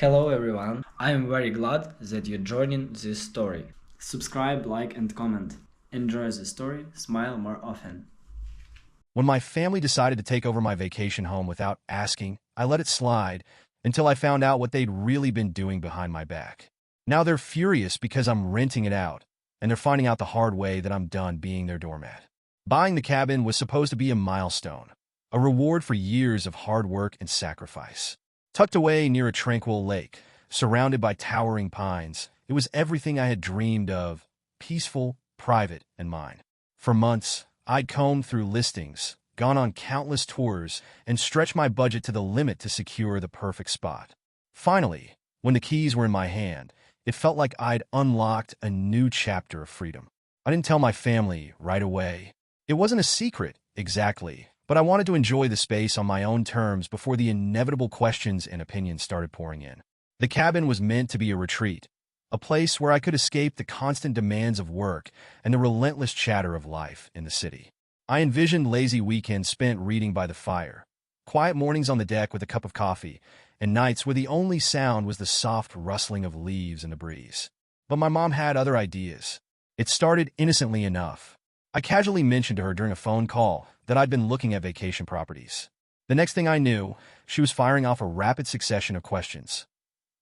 Hello everyone, I am very glad that you're joining this story. Subscribe, like and comment. Enjoy the story, smile more often. When my family decided to take over my vacation home without asking, I let it slide until I found out what they'd really been doing behind my back. Now they're furious because I'm renting it out, and they're finding out the hard way that I'm done being their doormat. Buying the cabin was supposed to be a milestone, a reward for years of hard work and sacrifice. Tucked away near a tranquil lake, surrounded by towering pines, it was everything I had dreamed of, peaceful, private, and mine. For months, I'd combed through listings, gone on countless tours, and stretched my budget to the limit to secure the perfect spot. Finally, when the keys were in my hand, it felt like I'd unlocked a new chapter of freedom. I didn't tell my family right away. It wasn't a secret, exactly, but I wanted to enjoy the space on my own terms before the inevitable questions and opinions started pouring in. The cabin was meant to be a retreat, a place where I could escape the constant demands of work and the relentless chatter of life in the city. I envisioned lazy weekends spent reading by the fire, quiet mornings on the deck with a cup of coffee, and nights where the only sound was the soft rustling of leaves in the breeze. But my mom had other ideas. It started innocently enough. I casually mentioned to her during a phone call that I'd been looking at vacation properties. The next thing I knew, she was firing off a rapid succession of questions.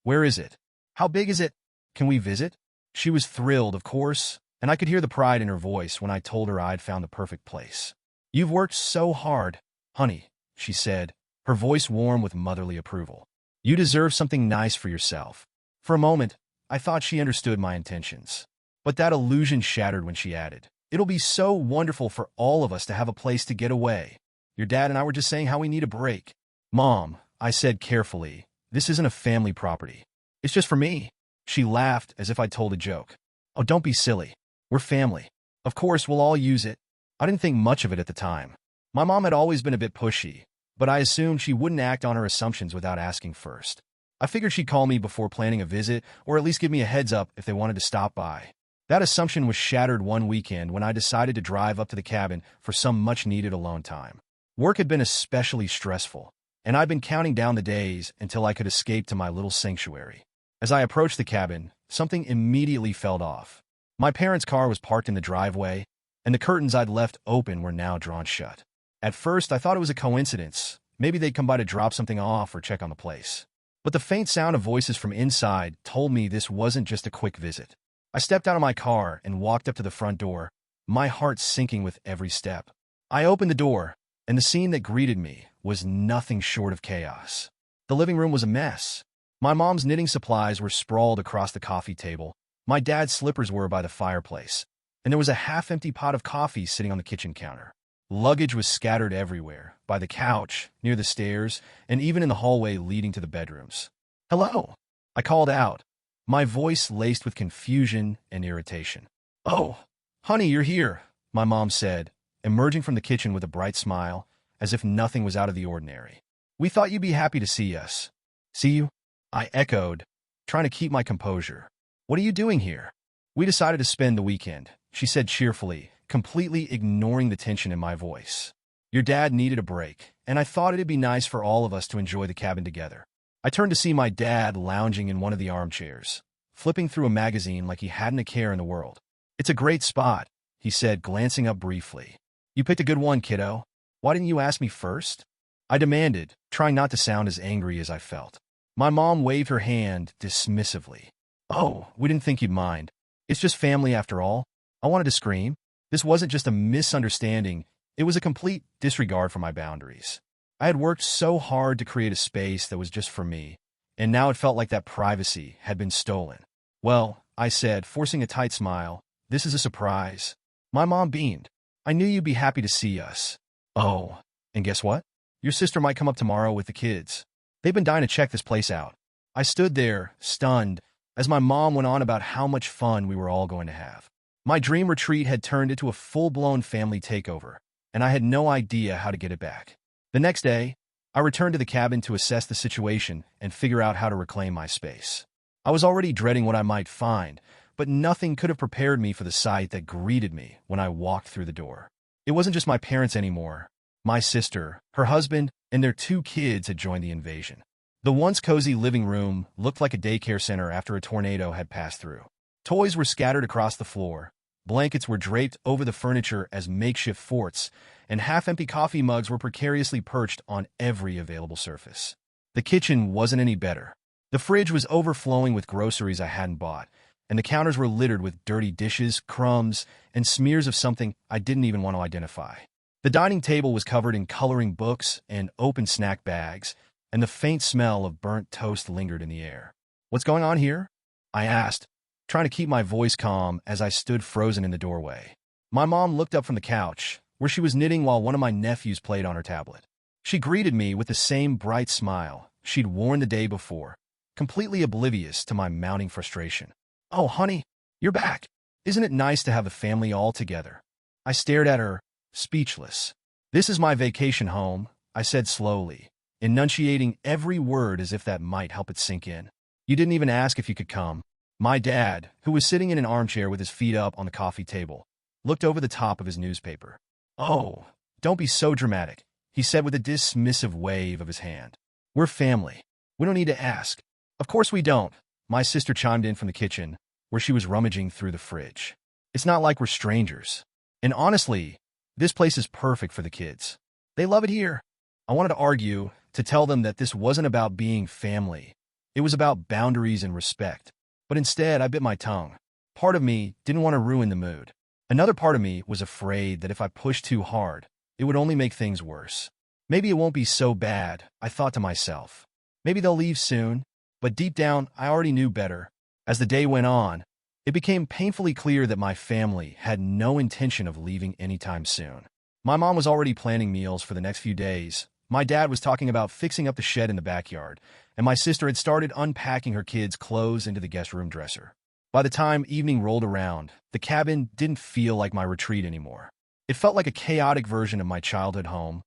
Where is it? How big is it? Can we visit? She was thrilled, of course, and I could hear the pride in her voice when I told her I'd found the perfect place. You've worked so hard, honey, she said, her voice warm with motherly approval. You deserve something nice for yourself. For a moment, I thought she understood my intentions. But that illusion shattered when she added, It'll be so wonderful for all of us to have a place to get away. Your dad and I were just saying how we need a break. Mom, I said carefully, this isn't a family property. It's just for me. She laughed as if I'd told a joke. Oh, don't be silly. We're family. Of course, we'll all use it. I didn't think much of it at the time. My mom had always been a bit pushy, but I assumed she wouldn't act on her assumptions without asking first. I figured she'd call me before planning a visit, or at least give me a heads up if they wanted to stop by. That assumption was shattered one weekend when I decided to drive up to the cabin for some much-needed alone time. Work had been especially stressful, and I'd been counting down the days until I could escape to my little sanctuary. As I approached the cabin, something immediately felt off. My parents' car was parked in the driveway, and the curtains I'd left open were now drawn shut. At first, I thought it was a coincidence. Maybe they'd come by to drop something off or check on the place. But the faint sound of voices from inside told me this wasn't just a quick visit. I stepped out of my car and walked up to the front door, my heart sinking with every step. I opened the door, and the scene that greeted me was nothing short of chaos. The living room was a mess. My mom's knitting supplies were sprawled across the coffee table, my dad's slippers were by the fireplace, and there was a half-empty pot of coffee sitting on the kitchen counter. Luggage was scattered everywhere, by the couch, near the stairs, and even in the hallway leading to the bedrooms. Hello, I called out, my voice laced with confusion and irritation. Oh, honey, you're here, my mom said, emerging from the kitchen with a bright smile, as if nothing was out of the ordinary. We thought you'd be happy to see us. See you? I echoed, trying to keep my composure. What are you doing here? We decided to spend the weekend, she said cheerfully, completely ignoring the tension in my voice. Your dad needed a break, and I thought it'd be nice for all of us to enjoy the cabin together. I turned to see my dad lounging in one of the armchairs, flipping through a magazine like he hadn't a care in the world. It's a great spot, he said, glancing up briefly. You picked a good one, kiddo. Why didn't you ask me first? I demanded, trying not to sound as angry as I felt. My mom waved her hand dismissively. Oh, we didn't think you'd mind. It's just family after all. I wanted to scream. This wasn't just a misunderstanding. It was a complete disregard for my boundaries. I had worked so hard to create a space that was just for me, and now it felt like that privacy had been stolen. Well, I said, forcing a tight smile, this is a surprise. My mom beamed. I knew you'd be happy to see us. Oh, and guess what? Your sister might come up tomorrow with the kids. They've been dying to check this place out. I stood there, stunned, as my mom went on about how much fun we were all going to have. My dream retreat had turned into a full-blown family takeover, and I had no idea how to get it back. The next day, I returned to the cabin to assess the situation and figure out how to reclaim my space. I was already dreading what I might find, but nothing could have prepared me for the sight that greeted me when I walked through the door. It wasn't just my parents anymore. My sister, her husband, and their 2 kids had joined the invasion. The once cozy living room looked like a daycare center after a tornado had passed through. Toys were scattered across the floor, blankets were draped over the furniture as makeshift forts, and half-empty coffee mugs were precariously perched on every available surface. The kitchen wasn't any better. The fridge was overflowing with groceries I hadn't bought, and the counters were littered with dirty dishes, crumbs, and smears of something I didn't even want to identify. The dining table was covered in coloring books and open snack bags, and the faint smell of burnt toast lingered in the air. "What's going on here?" I asked, trying to keep my voice calm as I stood frozen in the doorway. My mom looked up from the couch, where she was knitting while one of my nephews played on her tablet. She greeted me with the same bright smile she'd worn the day before, completely oblivious to my mounting frustration. "Oh, honey, you're back. Isn't it nice to have the family all together?" I stared at her, speechless. "This is my vacation home," I said slowly, enunciating every word as if that might help it sink in. "You didn't even ask if you could come." My dad, who was sitting in an armchair with his feet up on the coffee table, looked over the top of his newspaper. "Oh, don't be so dramatic," he said with a dismissive wave of his hand. "We're family. We don't need to ask." "Of course we don't," my sister chimed in from the kitchen, where she was rummaging through the fridge. "It's not like we're strangers. And honestly, this place is perfect for the kids. They love it here." I wanted to argue, to tell them that this wasn't about being family. It was about boundaries and respect. But instead, I bit my tongue. Part of me didn't want to ruin the mood. Another part of me was afraid that if I pushed too hard, it would only make things worse. Maybe it won't be so bad, I thought to myself. Maybe they'll leave soon. But deep down, I already knew better. As the day went on, it became painfully clear that my family had no intention of leaving anytime soon. My mom was already planning meals for the next few days. My dad was talking about fixing up the shed in the backyard, and my sister had started unpacking her kids' clothes into the guest room dresser. By the time evening rolled around, the cabin didn't feel like my retreat anymore. It felt like a chaotic version of my childhood home,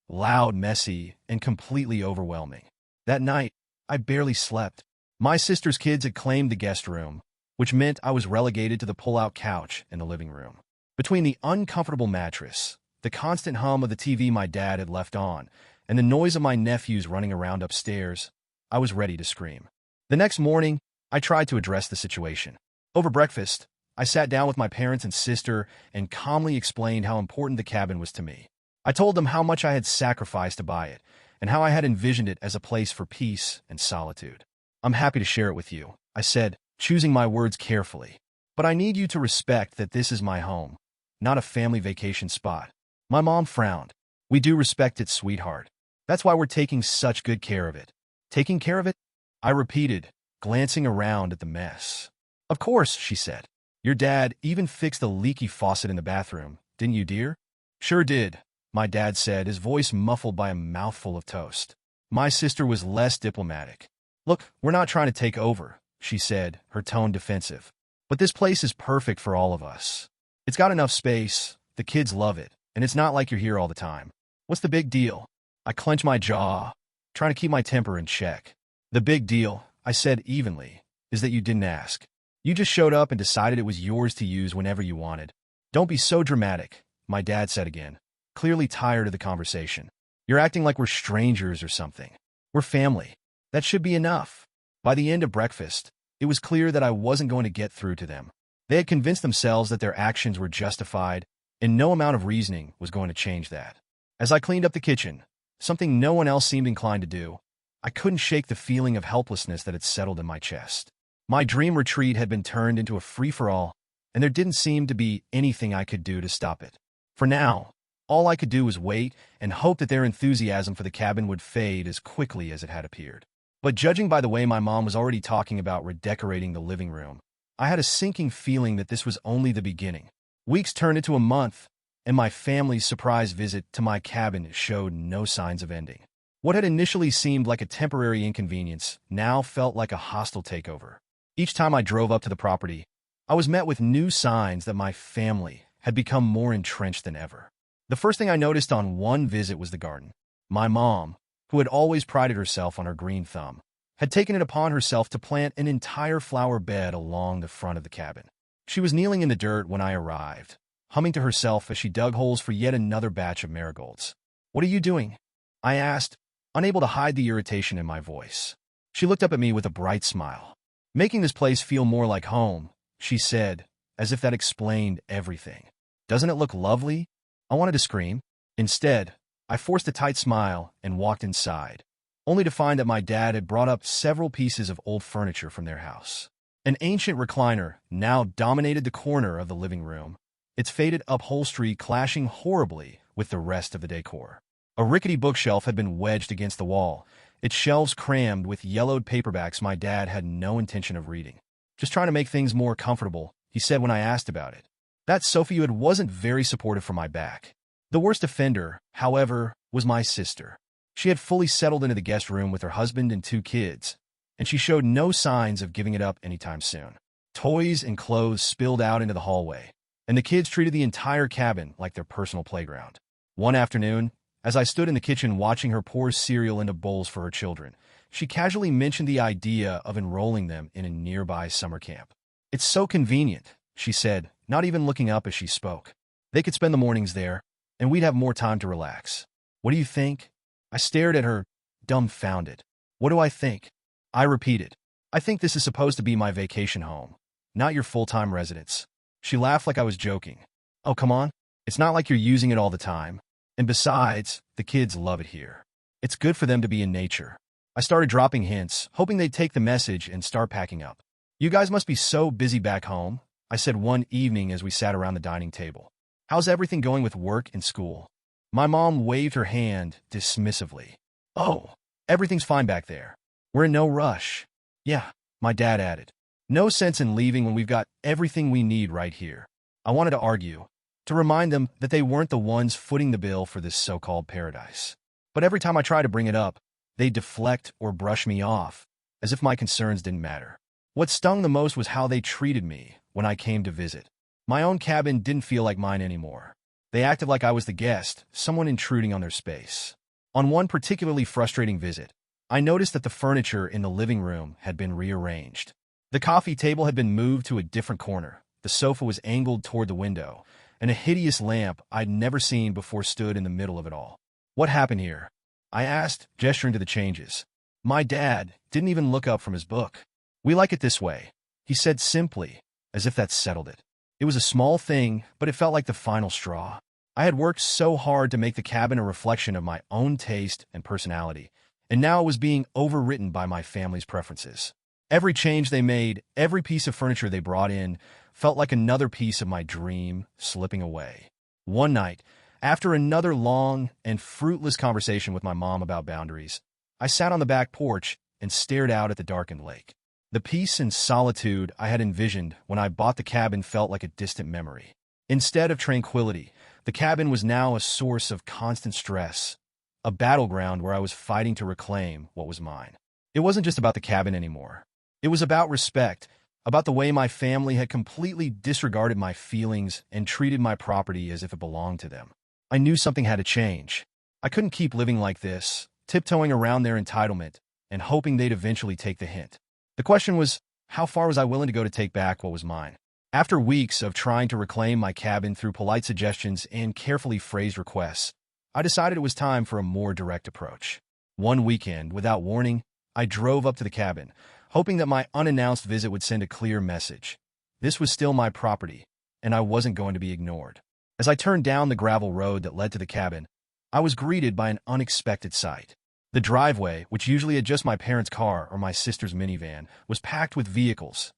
loud, messy, and completely overwhelming. That night, I barely slept. My sister's kids had claimed the guest room, which meant I was relegated to the pull-out couch in the living room. Between the uncomfortable mattress, the constant hum of the TV my dad had left on, and the noise of my nephews running around upstairs, I was ready to scream. The next morning, I tried to address the situation. Over breakfast, I sat down with my parents and sister and calmly explained how important the cabin was to me. I told them how much I had sacrificed to buy it, and how I had envisioned it as a place for peace and solitude. "I'm happy to share it with you," I said, choosing my words carefully. "But I need you to respect that this is my home, not a family vacation spot." My mom frowned. "We do respect it, sweetheart. That's why we're taking such good care of it." "Taking care of it?" I repeated, glancing around at the mess. "Of course," she said. "Your dad even fixed the leaky faucet in the bathroom, didn't you, dear?" "Sure did," my dad said, his voice muffled by a mouthful of toast. My sister was less diplomatic. "Look, we're not trying to take over," she said, her tone defensive. "But this place is perfect for all of us. It's got enough space, the kids love it, and it's not like you're here all the time. What's the big deal?" I clenched my jaw, trying to keep my temper in check. "The big deal," I said evenly, "is that you didn't ask. You just showed up and decided it was yours to use whenever you wanted." "Don't be so dramatic," my dad said again, clearly tired of the conversation. "You're acting like we're strangers or something. We're family. That should be enough." By the end of breakfast, it was clear that I wasn't going to get through to them. They had convinced themselves that their actions were justified, and no amount of reasoning was going to change that. As I cleaned up the kitchen, something no one else seemed inclined to do, I couldn't shake the feeling of helplessness that had settled in my chest. My dream retreat had been turned into a free-for-all, and there didn't seem to be anything I could do to stop it. For now, all I could do was wait and hope that their enthusiasm for the cabin would fade as quickly as it had appeared. But judging by the way my mom was already talking about redecorating the living room, I had a sinking feeling that this was only the beginning. Weeks turned into a month, and my family's surprise visit to my cabin showed no signs of ending. What had initially seemed like a temporary inconvenience now felt like a hostile takeover. Each time I drove up to the property, I was met with new signs that my family had become more entrenched than ever. The first thing I noticed on one visit was the garden. My mom, who had always prided herself on her green thumb, had taken it upon herself to plant an entire flower bed along the front of the cabin. She was kneeling in the dirt when I arrived, humming to herself as she dug holes for yet another batch of marigolds. "What are you doing?" I asked, unable to hide the irritation in my voice. She looked up at me with a bright smile. "Making this place feel more like home," she said, as if that explained everything. "Doesn't it look lovely?" I wanted to scream. Instead, I forced a tight smile and walked inside, only to find that my dad had brought up several pieces of old furniture from their house. An ancient recliner now dominated the corner of the living room, its faded upholstery clashing horribly with the rest of the decor. A rickety bookshelf had been wedged against the wall, its shelves crammed with yellowed paperbacks my dad had no intention of reading. "Just trying to make things more comfortable," he said when I asked about it. That sofa you had wasn't very supportive for my back. The worst offender, however, was my sister. She had fully settled into the guest room with her husband and 2 kids, and she showed no signs of giving it up anytime soon. Toys and clothes spilled out into the hallway, and the kids treated the entire cabin like their personal playground. One afternoon, as I stood in the kitchen watching her pour cereal into bowls for her children, she casually mentioned the idea of enrolling them in a nearby summer camp. "It's so convenient," she said, not even looking up as she spoke. "They could spend the mornings there, and we'd have more time to relax. What do you think?" I stared at her, dumbfounded. "What do I think?" I repeated. "I think this is supposed to be my vacation home, not your full-time residence." She laughed like I was joking. "Oh, come on. It's not like you're using it all the time. And besides, the kids love it here. It's good for them to be in nature." I started dropping hints, hoping they'd take the message and start packing up. "You guys must be so busy back home," I said one evening as we sat around the dining table. "How's everything going with work and school?" My mom waved her hand dismissively. "Oh, everything's fine back there. We're in no rush." "Yeah," my dad added. "No sense in leaving when we've got everything we need right here." I wanted to argue, to remind them that they weren't the ones footing the bill for this so-called paradise. But every time I tried to bring it up, they'd deflect or brush me off, as if my concerns didn't matter. What stung the most was how they treated me when I came to visit. My own cabin didn't feel like mine anymore. They acted like I was the guest, someone intruding on their space. On one particularly frustrating visit, I noticed that the furniture in the living room had been rearranged. The coffee table had been moved to a different corner, the sofa was angled toward the window, and a hideous lamp I'd never seen before stood in the middle of it all. "What happened here?" I asked, gesturing to the changes. My dad didn't even look up from his book. "We like it this way," he said simply, as if that settled it. It was a small thing, but it felt like the final straw. I had worked so hard to make the cabin a reflection of my own taste and personality, and now it was being overwritten by my family's preferences. Every change they made, every piece of furniture they brought in, felt like another piece of my dream slipping away. One night, after another long and fruitless conversation with my mom about boundaries, I sat on the back porch and stared out at the darkened lake. The peace and solitude I had envisioned when I bought the cabin felt like a distant memory. Instead of tranquility, the cabin was now a source of constant stress, a battleground where I was fighting to reclaim what was mine. It wasn't just about the cabin anymore. It was about respect, about the way my family had completely disregarded my feelings and treated my property as if it belonged to them. I knew something had to change. I couldn't keep living like this, tiptoeing around their entitlement and hoping they'd eventually take the hint. The question was, how far was I willing to go to take back what was mine? After weeks of trying to reclaim my cabin through polite suggestions and carefully phrased requests, I decided it was time for a more direct approach. One weekend, without warning, I drove up to the cabin, hoping that my unannounced visit would send a clear message. This was still my property, and I wasn't going to be ignored. As I turned down the gravel road that led to the cabin, I was greeted by an unexpected sight. The driveway, which usually had just my parents' car or my sister's minivan, was packed with vehicles,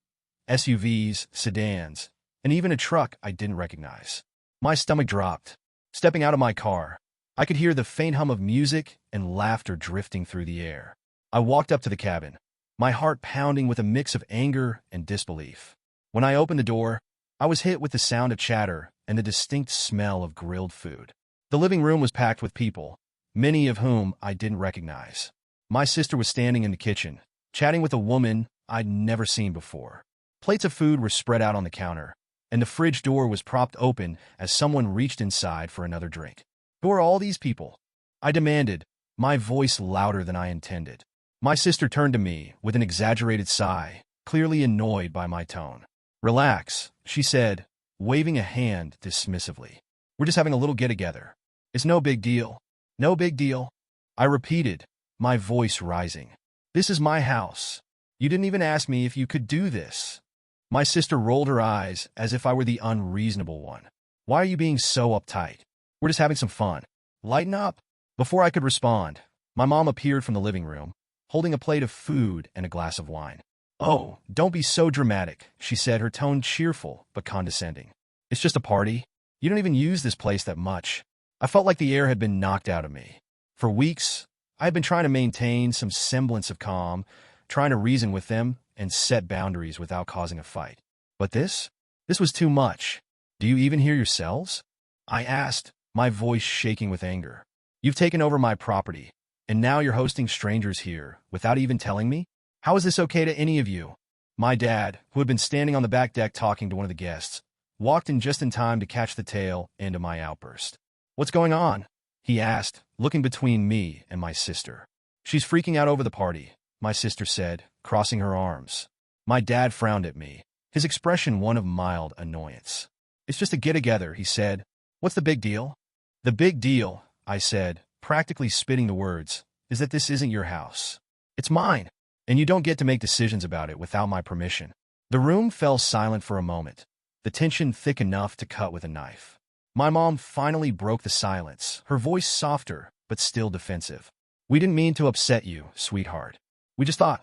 SUVs, sedans, and even a truck I didn't recognize. My stomach dropped. Stepping out of my car, I could hear the faint hum of music and laughter drifting through the air. I walked up to the cabin, my heart pounding with a mix of anger and disbelief. When I opened the door, I was hit with the sound of chatter and the distinct smell of grilled food. The living room was packed with people, many of whom I didn't recognize. My sister was standing in the kitchen, chatting with a woman I'd never seen before. Plates of food were spread out on the counter, and the fridge door was propped open as someone reached inside for another drink. "Who are all these people?" I demanded, my voice louder than I intended. My sister turned to me with an exaggerated sigh, clearly annoyed by my tone. "Relax," she said, waving a hand dismissively. "We're just having a little get-together. It's no big deal." "No big deal," I repeated, my voice rising. This is my house. You didn't even ask me if you could do this. My sister rolled her eyes as if I were the unreasonable one. Why are you being so uptight? We're just having some fun. Lighten up. Before I could respond, my mom appeared from the living room, holding a plate of food and a glass of wine. Oh, don't be so dramatic, she said, her tone cheerful but condescending. It's just a party. You don't even use this place that much. I felt like the air had been knocked out of me. For weeks, I had been trying to maintain some semblance of calm, trying to reason with them and set boundaries without causing a fight. But this was too much. Do you even hear yourselves? I asked, my voice shaking with anger. You've taken over my property, and now you're hosting strangers here without even telling me? How is this okay to any of you? My dad, who had been standing on the back deck talking to one of the guests, walked in just in time to catch the tail end of my outburst. What's going on? He asked, looking between me and my sister. She's freaking out over the party, my sister said, crossing her arms. My dad frowned at me, his expression one of mild annoyance. It's just a get-together, he said. What's the big deal? The big deal, I said, practically spitting the words, is that this isn't your house. It's mine, and you don't get to make decisions about it without my permission. The room fell silent for a moment, the tension thick enough to cut with a knife. My mom finally broke the silence, her voice softer but still defensive. We didn't mean to upset you, sweetheart. We thought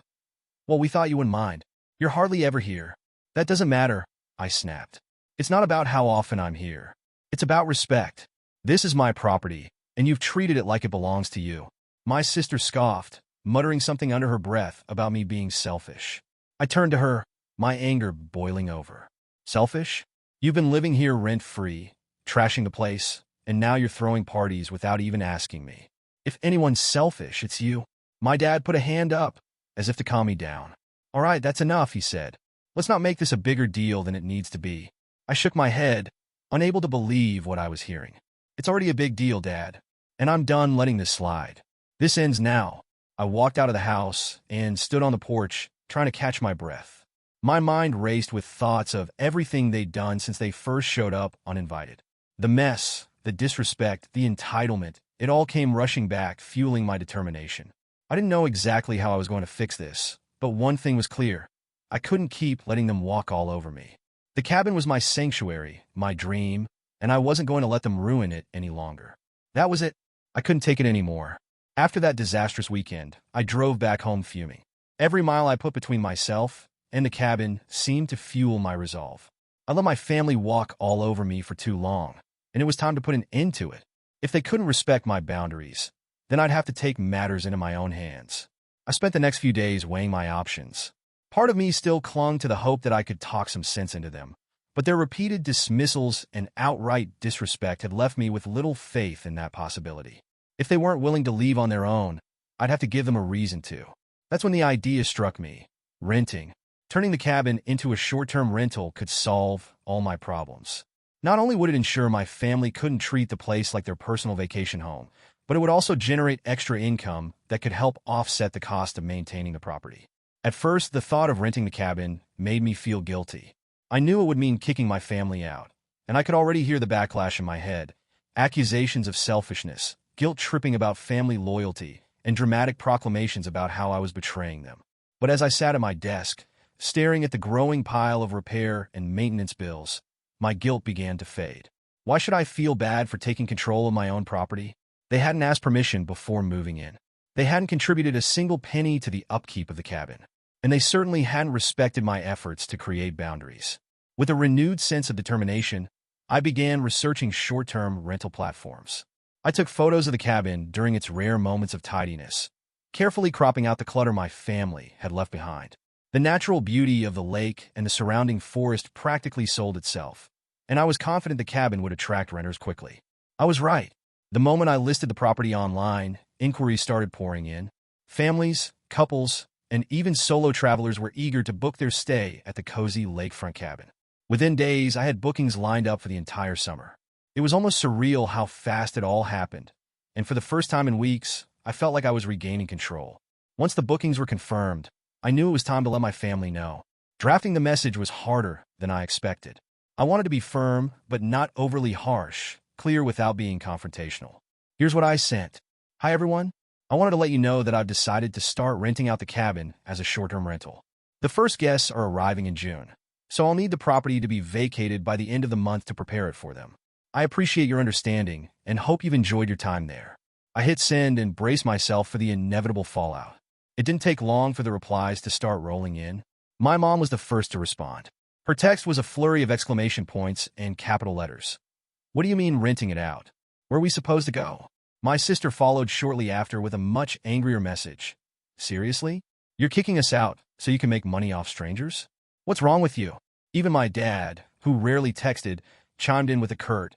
you wouldn't mind. You're hardly ever here. That doesn't matter, I snapped. It's not about how often I'm here. It's about respect. This is my property, and you've treated it like it belongs to you. My sister scoffed, muttering something under her breath about me being selfish. I turned to her, my anger boiling over. Selfish? You've been living here rent-free, trashing the place, and now you're throwing parties without even asking me. If anyone's selfish, it's you. My dad put a hand up, as if to calm me down. All right, that's enough, he said. Let's not make this a bigger deal than it needs to be. I shook my head, unable to believe what I was hearing. It's already a big deal, Dad, and I'm done letting this slide. This ends now. I walked out of the house and stood on the porch, trying to catch my breath. My mind raced with thoughts of everything they'd done since they first showed up uninvited. The mess, the disrespect, the entitlement, it all came rushing back, fueling my determination. I didn't know exactly how I was going to fix this, but one thing was clear. I couldn't keep letting them walk all over me. The cabin was my sanctuary, my dream, and I wasn't going to let them ruin it any longer. That was it. I couldn't take it anymore. After that disastrous weekend, I drove back home fuming. Every mile I put between myself and the cabin seemed to fuel my resolve. I let my family walk all over me for too long, and it was time to put an end to it. If they couldn't respect my boundaries, then I'd have to take matters into my own hands. I spent the next few days weighing my options. Part of me still clung to the hope that I could talk some sense into them, but their repeated dismissals and outright disrespect had left me with little faith in that possibility. If they weren't willing to leave on their own, I'd have to give them a reason to. That's when the idea struck me. Renting. Turning the cabin into a short-term rental could solve all my problems. Not only would it ensure my family couldn't treat the place like their personal vacation home, but it would also generate extra income that could help offset the cost of maintaining the property. At first, the thought of renting the cabin made me feel guilty. I knew it would mean kicking my family out, and I could already hear the backlash in my head. Accusations of selfishness, guilt-tripping about family loyalty, and dramatic proclamations about how I was betraying them. But as I sat at my desk, staring at the growing pile of repair and maintenance bills, my guilt began to fade. Why should I feel bad for taking control of my own property? They hadn't asked permission before moving in. They hadn't contributed a single penny to the upkeep of the cabin. And they certainly hadn't respected my efforts to create boundaries. With a renewed sense of determination, I began researching short-term rental platforms. I took photos of the cabin during its rare moments of tidiness, carefully cropping out the clutter my family had left behind. The natural beauty of the lake and the surrounding forest practically sold itself, and I was confident the cabin would attract renters quickly. I was right. The moment I listed the property online, inquiries started pouring in. Families, couples, and even solo travelers were eager to book their stay at the cozy lakefront cabin. Within days, I had bookings lined up for the entire summer. It was almost surreal how fast it all happened, and for the first time in weeks, I felt like I was regaining control. Once the bookings were confirmed, I knew it was time to let my family know. Drafting the message was harder than I expected. I wanted to be firm, but not overly harsh, clear without being confrontational. Here's what I sent. Hi everyone. I wanted to let you know that I've decided to start renting out the cabin as a short-term rental. The first guests are arriving in June, so I'll need the property to be vacated by the end of the month to prepare it for them. I appreciate your understanding and hope you've enjoyed your time there. I hit send and braced myself for the inevitable fallout. It didn't take long for the replies to start rolling in. My mom was the first to respond. Her text was a flurry of exclamation points and capital letters. What do you mean renting it out? Where are we supposed to go? My sister followed shortly after with a much angrier message. Seriously? You're kicking us out so you can make money off strangers? What's wrong with you? Even my dad, who rarely texted, chimed in with a curt,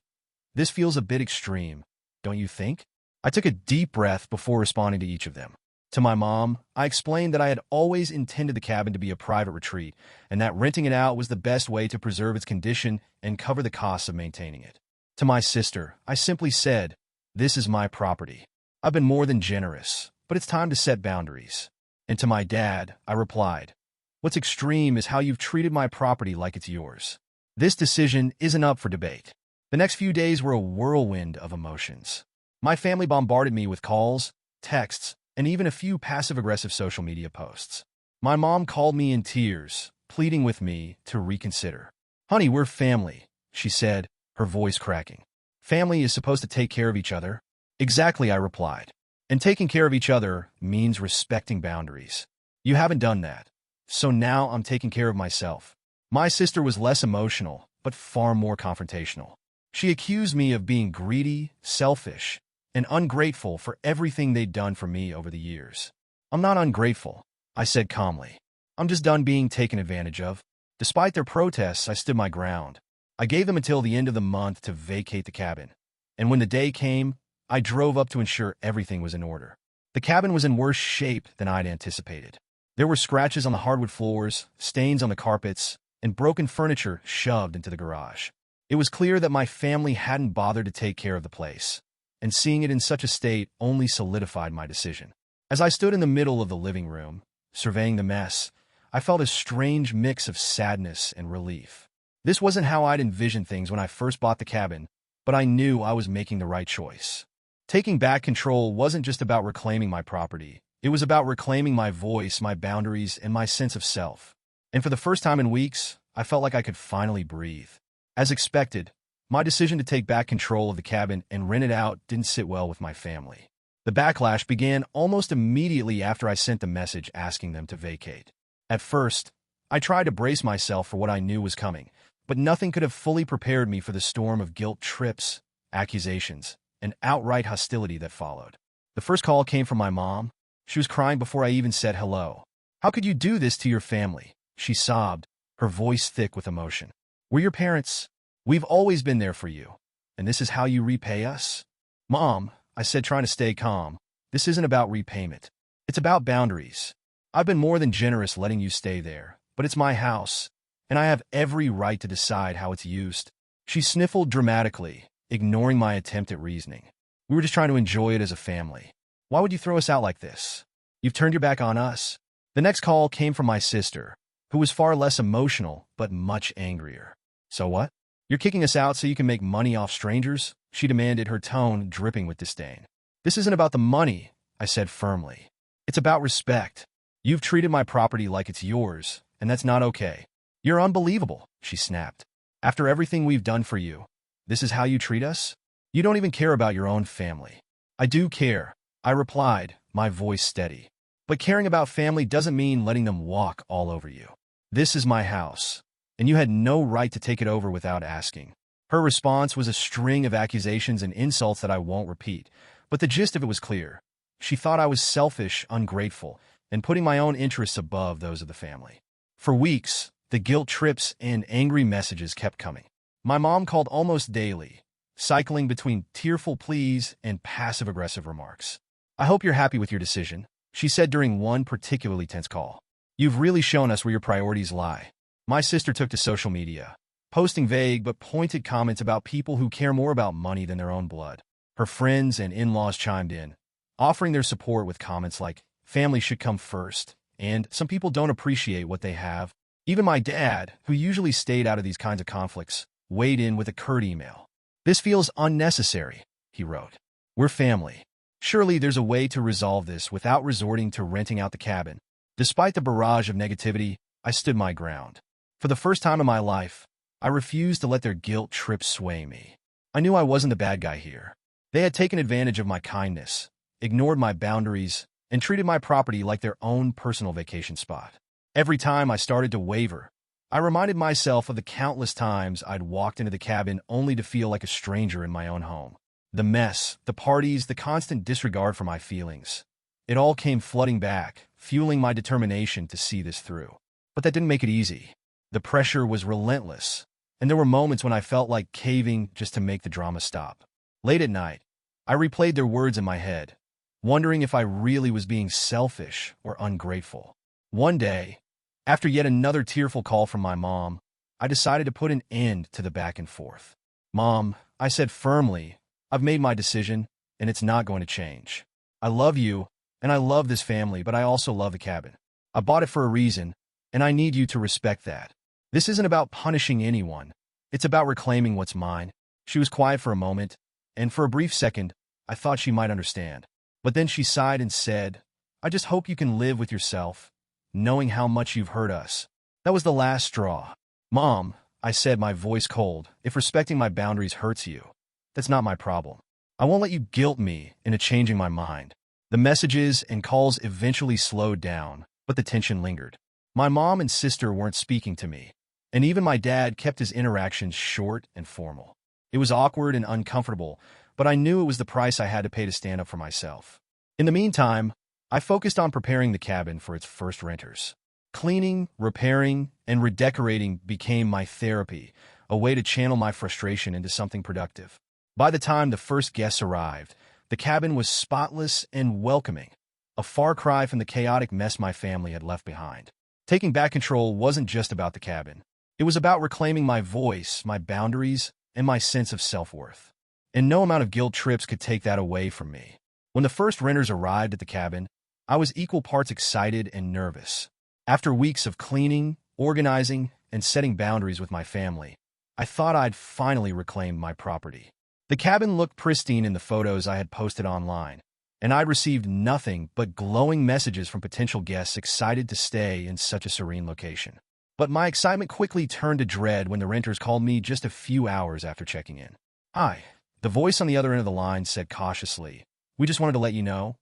"This feels a bit extreme, don't you think?" I took a deep breath before responding to each of them. To my mom, I explained that I had always intended the cabin to be a private retreat, and that renting it out was the best way to preserve its condition and cover the costs of maintaining it. To my sister, I simply said, "This is my property. I've been more than generous, but it's time to set boundaries." And to my dad, I replied, "What's extreme is how you've treated my property like it's yours. This decision isn't up for debate." The next few days were a whirlwind of emotions. My family bombarded me with calls, texts, and even a few passive-aggressive social media posts. My mom called me in tears, pleading with me to reconsider. "Honey, we're family," she said, her voice cracking. "Family is supposed to take care of each other." "Exactly," I replied. "And taking care of each other means respecting boundaries. You haven't done that. So now I'm taking care of myself." My sister was less emotional, but far more confrontational. She accused me of being greedy, selfish, and ungrateful for everything they'd done for me over the years. "I'm not ungrateful," I said calmly. "I'm just done being taken advantage of." Despite their protests, I stood my ground. I gave them until the end of the month to vacate the cabin. And when the day came, I drove up to ensure everything was in order. The cabin was in worse shape than I'd anticipated. There were scratches on the hardwood floors, stains on the carpets, and broken furniture shoved into the garage. It was clear that my family hadn't bothered to take care of the place, and seeing it in such a state only solidified my decision. As I stood in the middle of the living room, surveying the mess, I felt a strange mix of sadness and relief. This wasn't how I'd envisioned things when I first bought the cabin, but I knew I was making the right choice. Taking back control wasn't just about reclaiming my property. It was about reclaiming my voice, my boundaries, and my sense of self. And for the first time in weeks, I felt like I could finally breathe. As expected, my decision to take back control of the cabin and rent it out didn't sit well with my family. The backlash began almost immediately after I sent the message asking them to vacate. At first, I tried to brace myself for what I knew was coming, but nothing could have fully prepared me for the storm of guilt trips, accusations, and outright hostility that followed. The first call came from my mom. She was crying before I even said hello. "How could you do this to your family?" she sobbed, her voice thick with emotion. "We're your parents. We've always been there for you. And this is how you repay us?" "Mom," I said, trying to stay calm, "this isn't about repayment. It's about boundaries. I've been more than generous letting you stay there, but it's my house, and I have every right to decide how it's used." She sniffled dramatically, ignoring my attempt at reasoning. "We were just trying to enjoy it as a family. Why would you throw us out like this? You've turned your back on us." The next call came from my sister, who was far less emotional, but much angrier. "So what? You're kicking us out so you can make money off strangers?" she demanded, her tone dripping with disdain. "This isn't about the money," I said firmly. "It's about respect. You've treated my property like it's yours, and that's not okay." "You're unbelievable," she snapped. "After everything we've done for you, this is how you treat us? You don't even care about your own family." "I do care," I replied, my voice steady. "But caring about family doesn't mean letting them walk all over you. This is my house, and you had no right to take it over without asking." Her response was a string of accusations and insults that I won't repeat, but the gist of it was clear. She thought I was selfish, ungrateful, and putting my own interests above those of the family. For weeks, the guilt trips and angry messages kept coming. My mom called almost daily, cycling between tearful pleas and passive-aggressive remarks. "I hope you're happy with your decision," she said during one particularly tense call. "You've really shown us where your priorities lie." My sister took to social media, posting vague but pointed comments about people who care more about money than their own blood. Her friends and in-laws chimed in, offering their support with comments like, "Family should come first," and "some people don't appreciate what they have." Even my dad, who usually stayed out of these kinds of conflicts, weighed in with a curt email. "This feels unnecessary," he wrote. "We're family. Surely there's a way to resolve this without resorting to renting out the cabin. Despite the barrage of negativity, I stood my ground. For the first time in my life, I refused to let their guilt trip sway me. I knew I wasn't the bad guy here. They had taken advantage of my kindness, ignored my boundaries, and treated my property like their own personal vacation spot. Every time I started to waver, I reminded myself of the countless times I'd walked into the cabin only to feel like a stranger in my own home. The mess, the parties, the constant disregard for my feelings. It all came flooding back, fueling my determination to see this through. But that didn't make it easy. The pressure was relentless, and there were moments when I felt like caving just to make the drama stop. Late at night, I replayed their words in my head, wondering if I really was being selfish or ungrateful. One day, after yet another tearful call from my mom, I decided to put an end to the back and forth. "Mom," I said firmly, "I've made my decision, and it's not going to change. I love you, and I love this family, but I also love the cabin. I bought it for a reason, and I need you to respect that. This isn't about punishing anyone. It's about reclaiming what's mine." She was quiet for a moment, and for a brief second, I thought she might understand. But then she sighed and said, "I just hope you can live with yourself, knowing how much you've hurt us." That was the last straw. "Mom," I said, my voice cold, "if respecting my boundaries hurts you, that's not my problem. I won't let you guilt me into changing my mind." The messages and calls eventually slowed down, but the tension lingered. My mom and sister weren't speaking to me, and even my dad kept his interactions short and formal. It was awkward and uncomfortable, but I knew it was the price I had to pay to stand up for myself. In the meantime, I focused on preparing the cabin for its first renters. Cleaning, repairing, and redecorating became my therapy, a way to channel my frustration into something productive. By the time the first guests arrived, the cabin was spotless and welcoming, a far cry from the chaotic mess my family had left behind. Taking back control wasn't just about the cabin. It was about reclaiming my voice, my boundaries, and my sense of self-worth. And no amount of guilt trips could take that away from me. When the first renters arrived at the cabin, I was equal parts excited and nervous. After weeks of cleaning, organizing, and setting boundaries with my family, I thought I'd finally reclaimed my property. The cabin looked pristine in the photos I had posted online, and I'd received nothing but glowing messages from potential guests excited to stay in such a serene location. But my excitement quickly turned to dread when the renters called me just a few hours after checking in. "Hi," the voice on the other end of the line said cautiously. "We just wanted to let you know,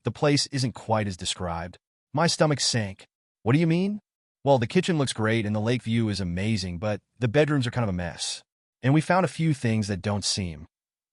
the place isn't quite as described." My stomach sank. "What do you mean?" "Well, the kitchen looks great and the lake view is amazing, but the bedrooms are kind of a mess. And we found a few things that don't seem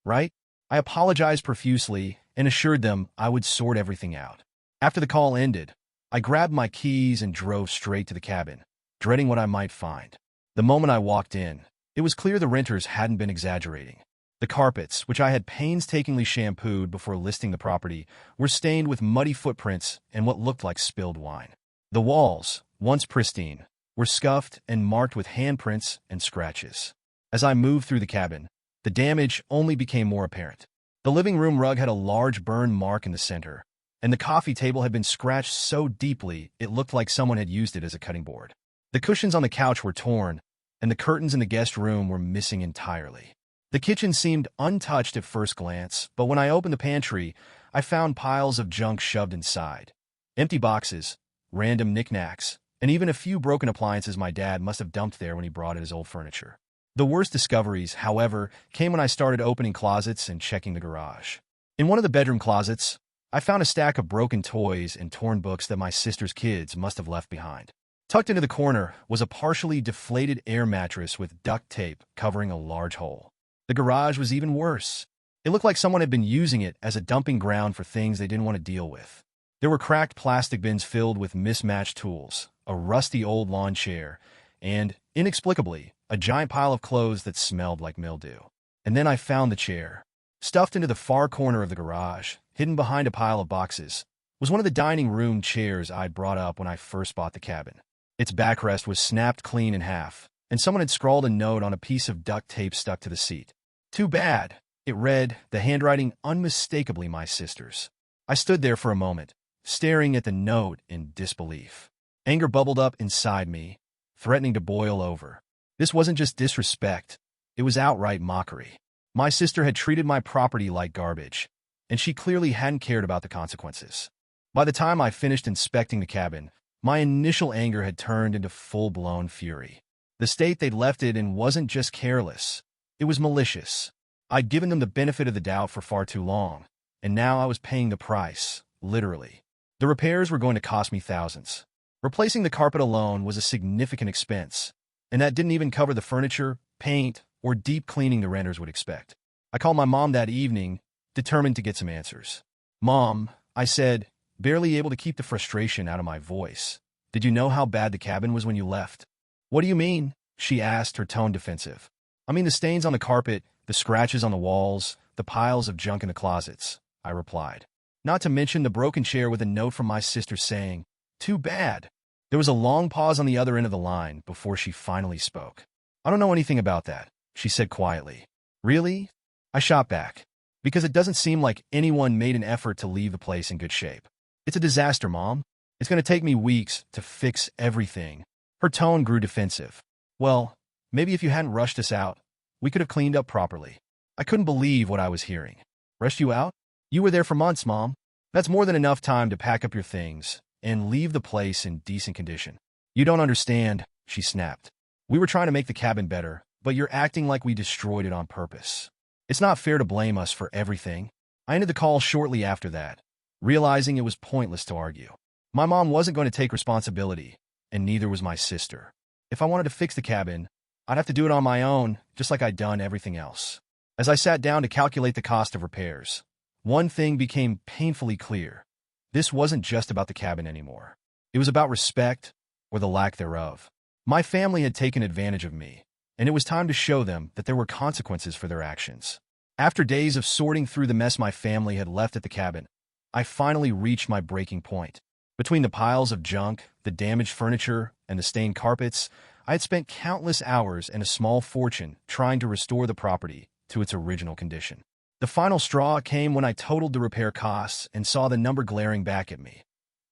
right." I apologized profusely and assured them I would sort everything out. After the call ended, I grabbed my keys and drove straight to the cabin, dreading what I might find. The moment I walked in, it was clear the renters hadn't been exaggerating. The carpets, which I had painstakingly shampooed before listing the property, were stained with muddy footprints and what looked like spilled wine. The walls, once pristine, were scuffed and marked with handprints and scratches. As I moved through the cabin, the damage only became more apparent. The living room rug had a large burn mark in the center, and the coffee table had been scratched so deeply it looked like someone had used it as a cutting board. The cushions on the couch were torn, and the curtains in the guest room were missing entirely. The kitchen seemed untouched at first glance, but when I opened the pantry, I found piles of junk shoved inside. Empty boxes, random knickknacks, and even a few broken appliances my dad must have dumped there when he brought in his old furniture. The worst discoveries, however, came when I started opening closets and checking the garage. In one of the bedroom closets, I found a stack of broken toys and torn books that my sister's kids must have left behind. Tucked into the corner was a partially deflated air mattress with duct tape covering a large hole. The garage was even worse. It looked like someone had been using it as a dumping ground for things they didn't want to deal with. There were cracked plastic bins filled with mismatched tools, a rusty old lawn chair, and, inexplicably, a giant pile of clothes that smelled like mildew. And then I found the chair. Stuffed into the far corner of the garage, hidden behind a pile of boxes, was one of the dining room chairs I'd brought up when I first bought the cabin. Its backrest was snapped clean in half, and someone had scrawled a note on a piece of duct tape stuck to the seat. "Too bad," it read, the handwriting unmistakably my sister's. I stood there for a moment, staring at the note in disbelief. Anger bubbled up inside me, threatening to boil over. This wasn't just disrespect, it was outright mockery. My sister had treated my property like garbage, and she clearly hadn't cared about the consequences. By the time I finished inspecting the cabin, my initial anger had turned into full-blown fury. The state they'd left it in wasn't just careless. It was malicious. I'd given them the benefit of the doubt for far too long, and now I was paying the price, literally. The repairs were going to cost me thousands. Replacing the carpet alone was a significant expense, and that didn't even cover the furniture, paint, or deep cleaning the renters would expect. I called my mom that evening, determined to get some answers. "Mom," I said, barely able to keep the frustration out of my voice, "did you know how bad the cabin was when you left?" "What do you mean?" she asked, her tone defensive. "I mean the stains on the carpet, the scratches on the walls, the piles of junk in the closets," I replied. "Not to mention the broken chair with a note from my sister saying, 'Too bad.'" There was a long pause on the other end of the line before she finally spoke. "I don't know anything about that," she said quietly. "Really?" I shot back. "Because it doesn't seem like anyone made an effort to leave the place in good shape. It's a disaster, Mom. It's going to take me weeks to fix everything." Her tone grew defensive. "Well, maybe if you hadn't rushed us out, we could have cleaned up properly." I couldn't believe what I was hearing. "Rushed you out? You were there for months, Mom. That's more than enough time to pack up your things and leave the place in decent condition." "You don't understand," she snapped. "We were trying to make the cabin better, but you're acting like we destroyed it on purpose. It's not fair to blame us for everything." I ended the call shortly after that, realizing it was pointless to argue. My mom wasn't going to take responsibility, and neither was my sister. If I wanted to fix the cabin, I'd have to do it on my own, just like I'd done everything else. As I sat down to calculate the cost of repairs, one thing became painfully clear. This wasn't just about the cabin anymore. It was about respect, or the lack thereof. My family had taken advantage of me, and it was time to show them that there were consequences for their actions. After days of sorting through the mess my family had left at the cabin, I finally reached my breaking point. Between the piles of junk, the damaged furniture, and the stained carpets, I had spent countless hours and a small fortune trying to restore the property to its original condition. The final straw came when I totaled the repair costs and saw the number glaring back at me,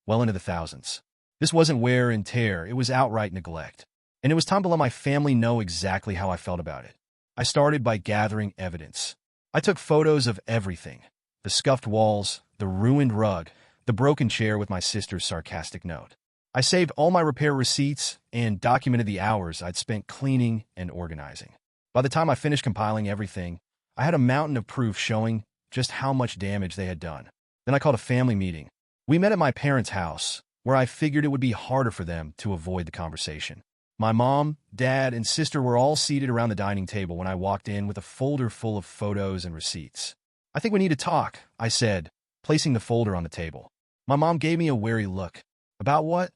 well into the thousands. This wasn't wear and tear, it was outright neglect. And it was time to let my family know exactly how I felt about it. I started by gathering evidence. I took photos of everything: the scuffed walls, the ruined rug, the broken chair with my sister's sarcastic note. I saved all my repair receipts and documented the hours I'd spent cleaning and organizing. By the time I finished compiling everything, I had a mountain of proof showing just how much damage they had done. Then I called a family meeting. We met at my parents' house, where I figured it would be harder for them to avoid the conversation. My mom, dad, and sister were all seated around the dining table when I walked in with a folder full of photos and receipts. "I think we need to talk," I said, placing the folder on the table. My mom gave me a wary look. "About what?"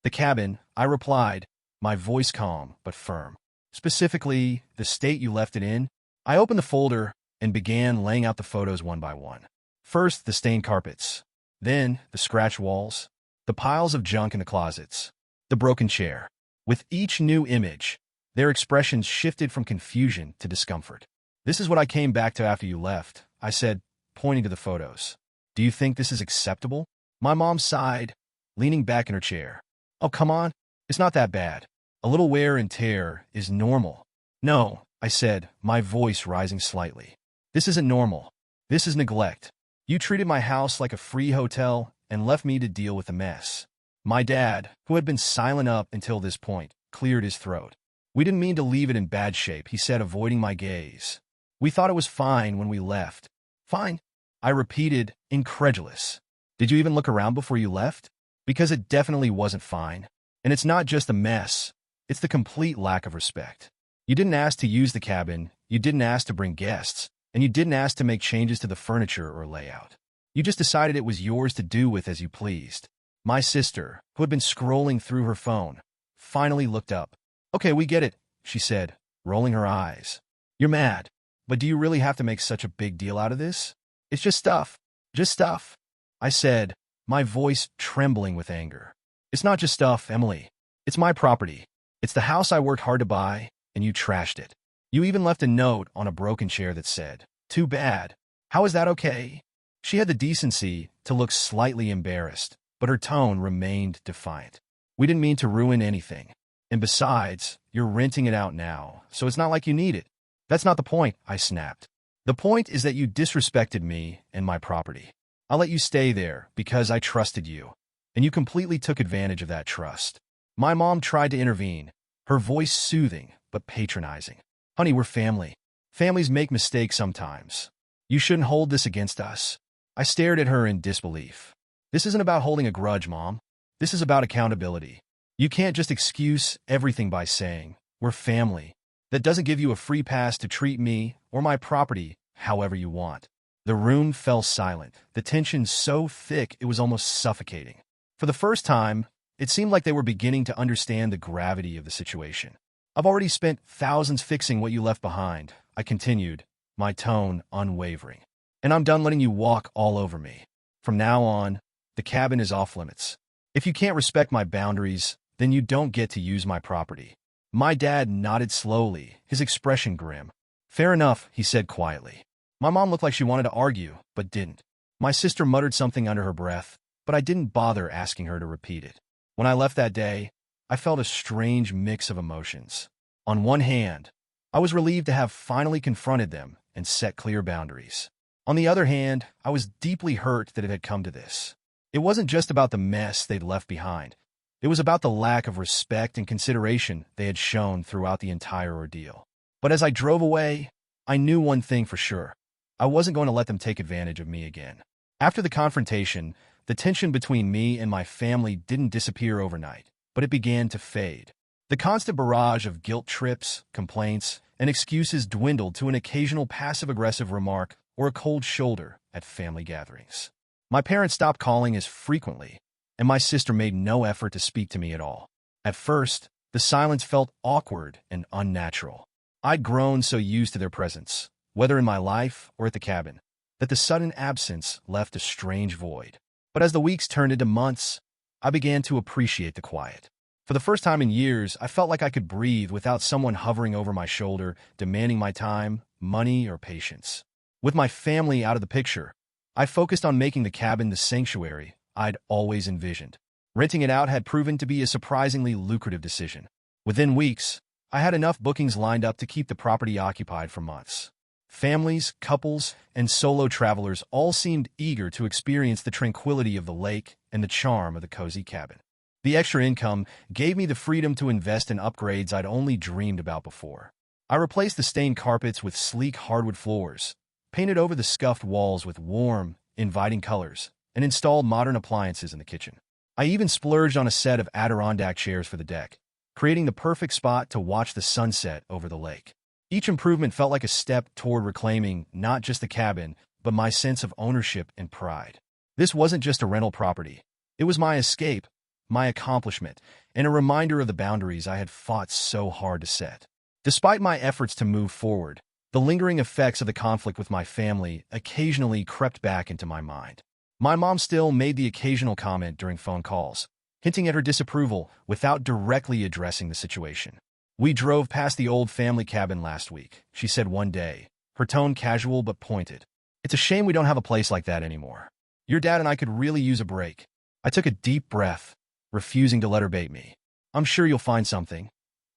"The cabin," I replied, my voice calm but firm. "Specifically, the state you left it in." I opened the folder and began laying out the photos one by one. First, the stained carpets. Then, the scratched walls. The piles of junk in the closets. The broken chair. With each new image, their expressions shifted from confusion to discomfort. "This is what I came back to after you left," I said, pointing to the photos. "Do you think this is acceptable?" My mom sighed, leaning back in her chair. "Oh, come on. It's not that bad. A little wear and tear is normal." "No," I said, my voice rising slightly. "This isn't normal. This is neglect. You treated my house like a free hotel and left me to deal with the mess." My dad, who had been silent up until this point, cleared his throat. "We didn't mean to leave it in bad shape," he said, avoiding my gaze. "We thought it was fine when we left." "Fine?" I repeated, incredulous. "Did you even look around before you left?" "Because it definitely wasn't fine. And it's not just a mess. It's the complete lack of respect. You didn't ask to use the cabin, you didn't ask to bring guests, and you didn't ask to make changes to the furniture or layout. You just decided it was yours to do with as you pleased." My sister, who had been scrolling through her phone, finally looked up. "Okay, we get it," she said, rolling her eyes. "You're mad, but do you really have to make such a big deal out of this?" "It's just stuff. Just stuff," I said, my voice trembling with anger. "It's not just stuff, Emily. It's my property. It's the house I worked hard to buy, and you trashed it. You even left a note on a broken chair that said, 'Too bad.' How is that okay?" She had the decency to look slightly embarrassed, but her tone remained defiant. "We didn't mean to ruin anything. And besides, you're renting it out now, so it's not like you need it." "That's not the point," I snapped. The point is that you disrespected me and my property. I let you stay there because I trusted you, and you completely took advantage of that trust. My mom tried to intervene, her voice soothing but patronizing. Honey, we're family. Families make mistakes sometimes. You shouldn't hold this against us. I stared at her in disbelief. This isn't about holding a grudge, Mom. This is about accountability. You can't just excuse everything by saying, we're family. That doesn't give you a free pass to treat me or my property however you want. The room fell silent, the tension so thick it was almost suffocating. For the first time, it seemed like they were beginning to understand the gravity of the situation. I've already spent thousands fixing what you left behind, I continued, my tone unwavering. And I'm done letting you walk all over me. From now on, the cabin is off limits. If you can't respect my boundaries, then you don't get to use my property. My dad nodded slowly, his expression grim. Fair enough, he said quietly. My mom looked like she wanted to argue, but didn't. My sister muttered something under her breath, but I didn't bother asking her to repeat it. When I left that day, I felt a strange mix of emotions. On one hand, I was relieved to have finally confronted them and set clear boundaries. On the other hand, I was deeply hurt that it had come to this. It wasn't just about the mess they'd left behind. It was about the lack of respect and consideration they had shown throughout the entire ordeal. But as I drove away, I knew one thing for sure. I wasn't going to let them take advantage of me again. After the confrontation, the tension between me and my family didn't disappear overnight, but it began to fade. The constant barrage of guilt trips, complaints, and excuses dwindled to an occasional passive-aggressive remark or a cold shoulder at family gatherings. My parents stopped calling as frequently, and my sister made no effort to speak to me at all. At first, the silence felt awkward and unnatural. I'd grown so used to their presence, whether in my life or at the cabin, that the sudden absence left a strange void. But as the weeks turned into months, I began to appreciate the quiet. For the first time in years, I felt like I could breathe without someone hovering over my shoulder, demanding my time, money, or patience. With my family out of the picture, I focused on making the cabin the sanctuary I'd always envisioned. Renting it out had proven to be a surprisingly lucrative decision. Within weeks, I had enough bookings lined up to keep the property occupied for months. Families, couples, and solo travelers all seemed eager to experience the tranquility of the lake and the charm of the cozy cabin. The extra income gave me the freedom to invest in upgrades I'd only dreamed about before. I replaced the stained carpets with sleek hardwood floors, painted over the scuffed walls with warm, inviting colors, and installed modern appliances in the kitchen. I even splurged on a set of Adirondack chairs for the deck, creating the perfect spot to watch the sunset over the lake. Each improvement felt like a step toward reclaiming not just the cabin, but my sense of ownership and pride. This wasn't just a rental property. It was my escape, my accomplishment, and a reminder of the boundaries I had fought so hard to set. Despite my efforts to move forward, the lingering effects of the conflict with my family occasionally crept back into my mind. My mom still made the occasional comment during phone calls, hinting at her disapproval without directly addressing the situation. We drove past the old family cabin last week, she said one day, her tone casual but pointed. It's a shame we don't have a place like that anymore. Your dad and I could really use a break. I took a deep breath, refusing to let her bait me. I'm sure you'll find something,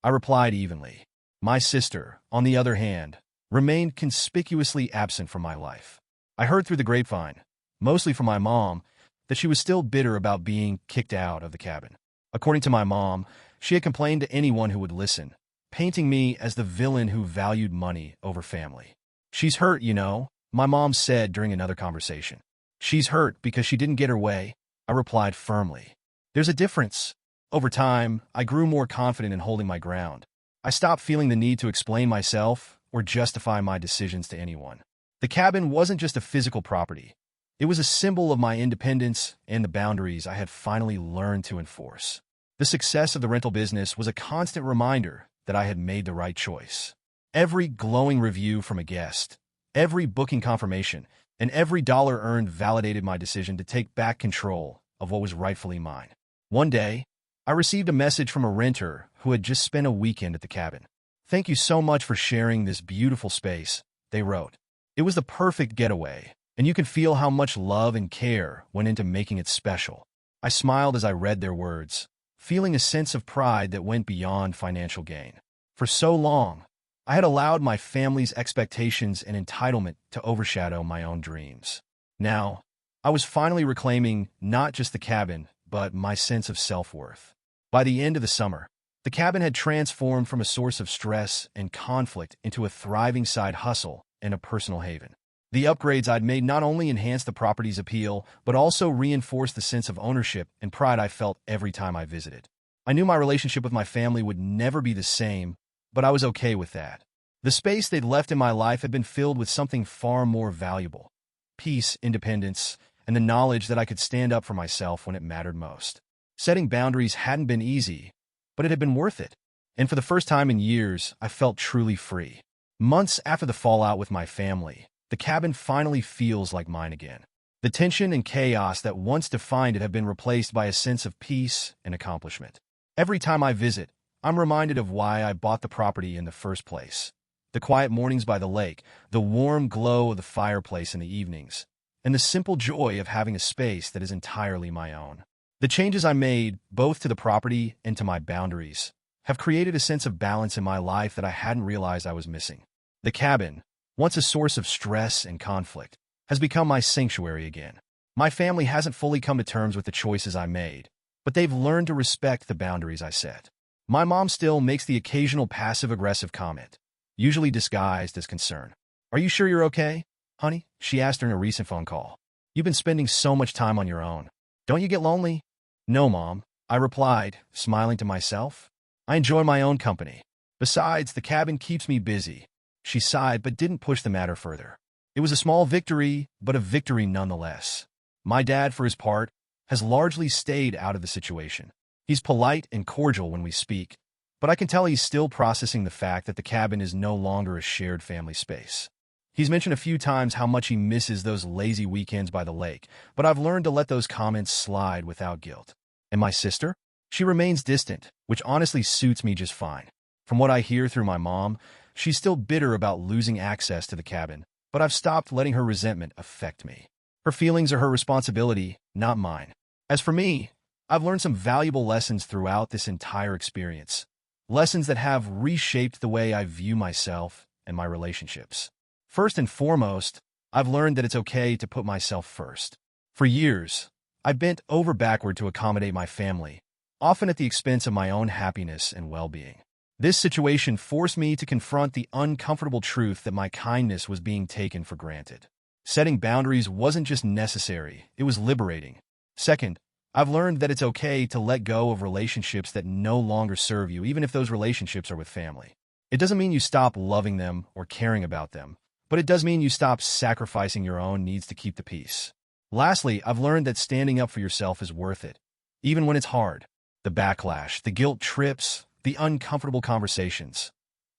I replied evenly. My sister, on the other hand, remained conspicuously absent from my life. I heard through the grapevine, mostly from my mom, that she was still bitter about being kicked out of the cabin. According to my mom, she had complained to anyone who would listen, painting me as the villain who valued money over family. She's hurt, you know, my mom said during another conversation. She's hurt because she didn't get her way, I replied firmly. There's a difference. Over time, I grew more confident in holding my ground. I stopped feeling the need to explain myself or justify my decisions to anyone. The cabin wasn't just a physical property. It was a symbol of my independence and the boundaries I had finally learned to enforce. The success of the rental business was a constant reminder that I had made the right choice. Every glowing review from a guest, every booking confirmation, and every dollar earned validated my decision to take back control of what was rightfully mine. One day, I received a message from a renter who had just spent a weekend at the cabin. Thank you so much for sharing this beautiful space, they wrote. It was the perfect getaway, and you could feel how much love and care went into making it special. I smiled as I read their words, feeling a sense of pride that went beyond financial gain. For so long, I had allowed my family's expectations and entitlement to overshadow my own dreams. Now, I was finally reclaiming not just the cabin, but my sense of self-worth. By the end of the summer, the cabin had transformed from a source of stress and conflict into a thriving side hustle and a personal haven. The upgrades I'd made not only enhanced the property's appeal, but also reinforced the sense of ownership and pride I felt every time I visited. I knew my relationship with my family would never be the same, but I was okay with that. The space they'd left in my life had been filled with something far more valuable: peace, independence, and the knowledge that I could stand up for myself when it mattered most. Setting boundaries hadn't been easy, but it had been worth it. And for the first time in years, I felt truly free. Months after the fallout with my family, the cabin finally feels like mine again. The tension and chaos that once defined it have been replaced by a sense of peace and accomplishment. Every time I visit, I'm reminded of why I bought the property in the first place. The quiet mornings by the lake, the warm glow of the fireplace in the evenings, and the simple joy of having a space that is entirely my own. The changes I made, both to the property and to my boundaries, have created a sense of balance in my life that I hadn't realized I was missing. The cabin, once a source of stress and conflict, has become my sanctuary again. My family hasn't fully come to terms with the choices I made, but they've learned to respect the boundaries I set. My mom still makes the occasional passive-aggressive comment, usually disguised as concern. "Are you sure you're okay, honey?" she asked during a recent phone call. "You've been spending so much time on your own. Don't you get lonely?" "No, Mom," I replied, smiling to myself. "I enjoy my own company. Besides, the cabin keeps me busy." She sighed but didn't push the matter further. It was a small victory, but a victory nonetheless. My dad, for his part, has largely stayed out of the situation. He's polite and cordial when we speak, but I can tell he's still processing the fact that the cabin is no longer a shared family space. He's mentioned a few times how much he misses those lazy weekends by the lake, but I've learned to let those comments slide without guilt. And my sister? She remains distant, which honestly suits me just fine. From what I hear through my mom, she's still bitter about losing access to the cabin, but I've stopped letting her resentment affect me. Her feelings are her responsibility, not mine. As for me, I've learned some valuable lessons throughout this entire experience. Lessons that have reshaped the way I view myself and my relationships. First and foremost, I've learned that it's okay to put myself first. For years, I bent over backward to accommodate my family, often at the expense of my own happiness and well-being. This situation forced me to confront the uncomfortable truth that my kindness was being taken for granted. Setting boundaries wasn't just necessary, it was liberating. Second, I've learned that it's okay to let go of relationships that no longer serve you, even if those relationships are with family. It doesn't mean you stop loving them or caring about them, but it does mean you stop sacrificing your own needs to keep the peace. Lastly, I've learned that standing up for yourself is worth it, even when it's hard. The backlash, the guilt trips, the uncomfortable conversations.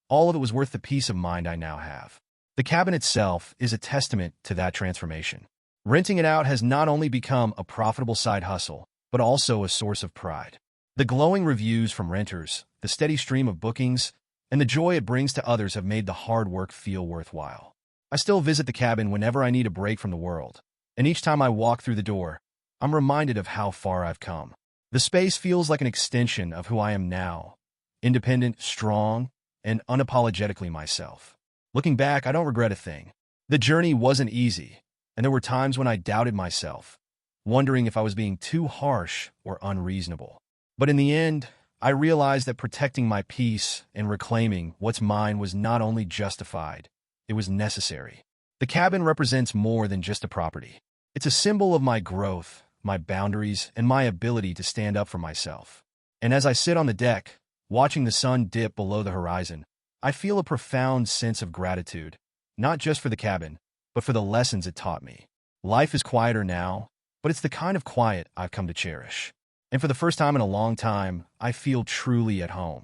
All of it was worth the peace of mind I now have. The cabin itself is a testament to that transformation. Renting it out has not only become a profitable side hustle, but also a source of pride. The glowing reviews from renters, the steady stream of bookings, and the joy it brings to others have made the hard work feel worthwhile. I still visit the cabin whenever I need a break from the world, and each time I walk through the door, I'm reminded of how far I've come. The space feels like an extension of who I am now, independent, strong, and unapologetically myself. Looking back, I don't regret a thing. The journey wasn't easy, and there were times when I doubted myself, wondering if I was being too harsh or unreasonable. But in the end, I realized that protecting my peace and reclaiming what's mine was not only justified, it was necessary. The cabin represents more than just a property. It's a symbol of my growth, my boundaries, and my ability to stand up for myself. And as I sit on the deck, watching the sun dip below the horizon, I feel a profound sense of gratitude, not just for the cabin, but for the lessons it taught me. Life is quieter now, but it's the kind of quiet I've come to cherish. And for the first time in a long time, I feel truly at home.